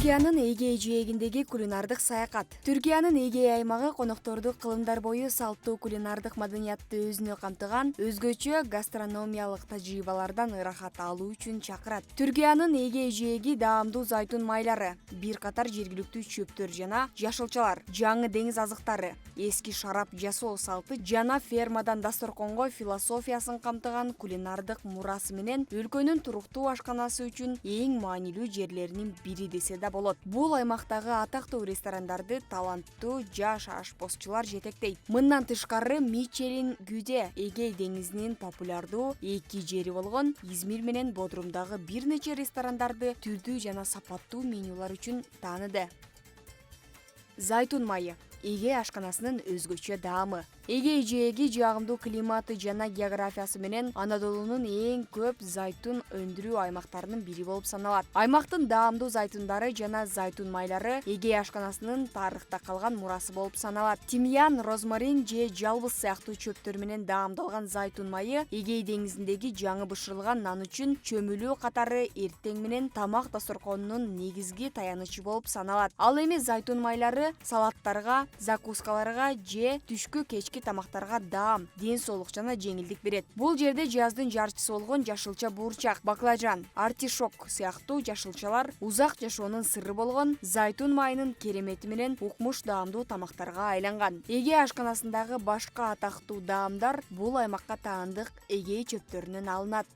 Түркиянын Эгей жээгиндеги кулинардык саякат. Түркиянын Эгей аймагы конокторду кылымдар бою салттуу кулинардык маданиятты өзүнө камтыган өзгөчө гастрономиялык тажрыйбалардан ырахат алуу үчүн чакырат. Түркиянын Эгей жээги даамдуу зайтун майлары, бир катар жергиликтүү чөптөр жана жашылчалар, жаңы деңиз азыктары, эски шарап жасоо салты жана фермадан дасторконго философиясын камтыган кулинардык мурасы менен өлкөнүн туруктуу ашканасы үчүн эң маанилүү жерлеринин бири десе да болот. Бул аймактагы атактуу ресторандарды таланттуу жаш ашпозчулар жетектейт. Мындан тышкары Мичелин Гүде Эгей деңизинин популярдуу эки жери болгон Измир менен Бодрумдагы бир нече ресторандарды түрдүү жана сапаттуу менюлар үчүн тааныды. Зайтун майы Эгей ашканасынын өзгөчө даамы. Эгей жээги жагымдуу климаты жана географиясы менен Анадолунун эң көп зайтун өндүрүү аймактарынын бири болуп саналат. Аймактын даамдуу зайтундары жана зайтун майлары Эгей ашканасынын тарыхта калган мурасы болуп саналат. Тимьян, розмарин же жалбыз сыяктуу чөптөр менен даамдалган зайтун майы Эгей деңизиндеги жаңы бышырылган нан үчүн чөмүлүү катары эртең менен тамак дасторконунун негизги таянычы болуп саналат. Ал эми зайтун майлары салаттарга, закускаларга же түшкү кечки тамактарга даам, ден соолук жана жеңилдик берет. Бул жерде жаздын жарчысы болгон жашылча буурчак, баклажан, артишок сыяктуу жашылчалар узак жашоонун сырры болгон зайтун майынын керемети менен укмуш даамдуу тамактарга айланган. Эгей ашканасындагы башка атактуу даамдар бул аймакка таандык Эгей чөптөрүнөн алынат.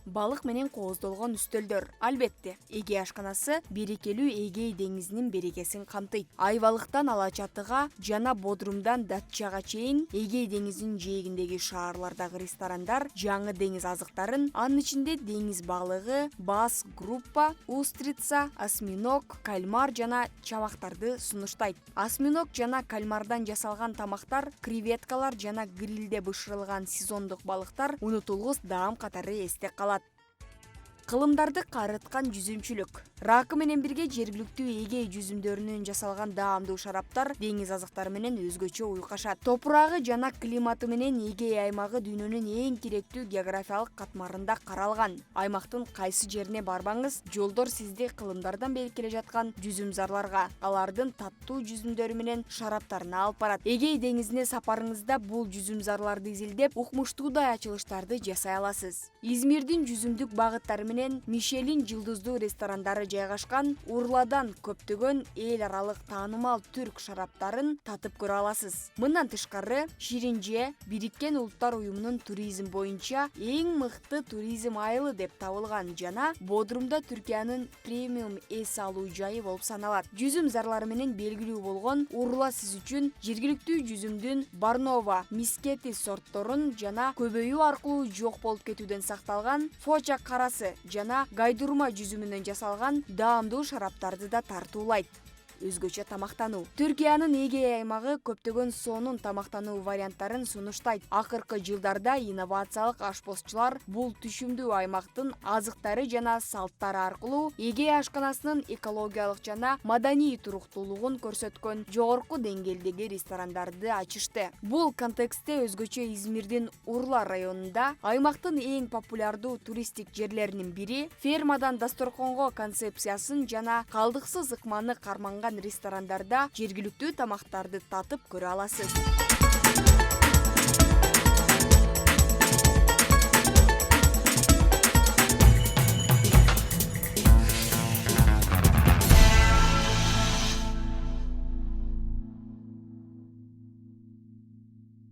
Балык менен кооздолгон үстөлдөр. Албетте, Эгей ашканасы берекелүү Эгей деңизинин берекесин камтыйт. Айвалыктан Алачатыга жана Бодрумдан Датчага чейин Эгей деңизинин жээгиндеги шаарлардагы ресторандар жаңы деңиз азыктарын, анын ичинде деңиз балыгы, бас, группа, устрица, осьминог, кальмар жана чабактарды сунуштайт. Осьминог жана кальмардан жасалган тамактар, креветкалар жана грилде бышырылган сезондук балыктар унутулгус даам катары эсте калат. Кылымдарды карыткан жүзүмчүлүк. Ракы менен бирге жергиликтүү Эгей жүзүмдөрүнөн жасалган даамдуу шараптар деңиз азыктары менен өзгөчө уйкашат. Топурагы жана климаты менен Эгей аймагы дүйнөнүн эң керектүү географиялык катмарында каралган. Аймактын кайсы жерине барбаңыз, жолдор сизди кылымдардан берип келе жаткан жүзүмзарларга, алардын таттуу жүзүмдөрү менен шараптарына алып барат. Эгей деңизине сапарыңызда бул жүзүмзарларды изилдеп, укмуштуудай ачылыштарды жасай аласыз. Измирдин жүзүмдүк багыттары менен Мишелин жылдыздуу ресторандары жайгашкан Урладан көптөгөн эл аралык таанымал түрк шараптарын татып көрө аласыз. Мындан тышкары, Ширинже Бириккен Улуттар уюмунун туризм боюнча эң мыкты туризм айылы деп табылган жана Бодрумда Түркиянын премиум эс алуу жайы болуп саналат. Жүзүм зарлары менен белгилүү болгон Урла сиз үчүн жергиликтүү жүзүмдүн Барнова, Мискети сортторун жана көбөйүү аркылуу жок болуп кетүүдөн сакталган Фоча карасы жана гайдурма жүзүмүнөн жасалган даамдуу шараптарды да тартуулайт. Өзгөчө тамактануу. Түркиянын Эгей аймагы көптөгөн сонун тамактануу варианттарын сунуштайт. Акыркы жылдарда инновациялык ашпозчулар бул түшүмдүү аймактын азыктары жана салттары аркылуу Эгей ашканасынын экологиялык жана маданий туруктуулугун көрсөткөн жогорку деңгээлдеги ресторандарды ачышты. Бул контекстте өзгөчө Измирдин Урла районунда аймактын эң популярдуу туристтик жерлеринин бири фермадан дасторконго концепциясын жана калдыксыз ыкманы карманган ресторандарда жергиликтүү тамактарды татып көрө аласыз.